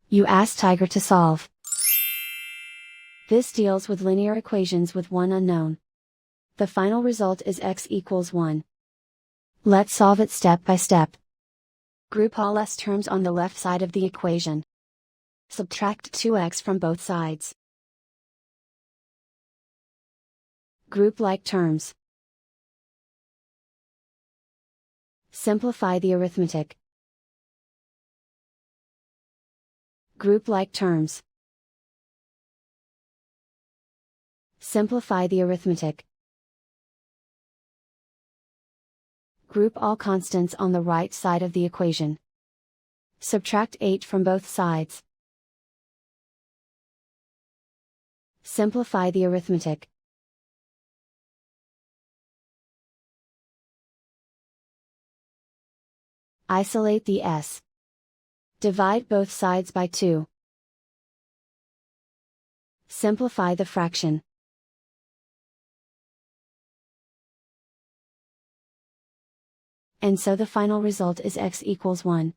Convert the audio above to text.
You ask Tiger to solve. This deals with linear equations with one unknown. The final result is x equals 1. Let's solve it step by step. Group all s terms on the left side of the equation. Subtract 2x from both sides. Group like terms. Simplify the arithmetic. Group like terms. Simplify the arithmetic. Group all constants on the right side of the equation. Subtract 8 from both sides. Simplify the arithmetic. Isolate the s. Divide both sides by 2. Simplify the fraction. And so the final result is x equals 1.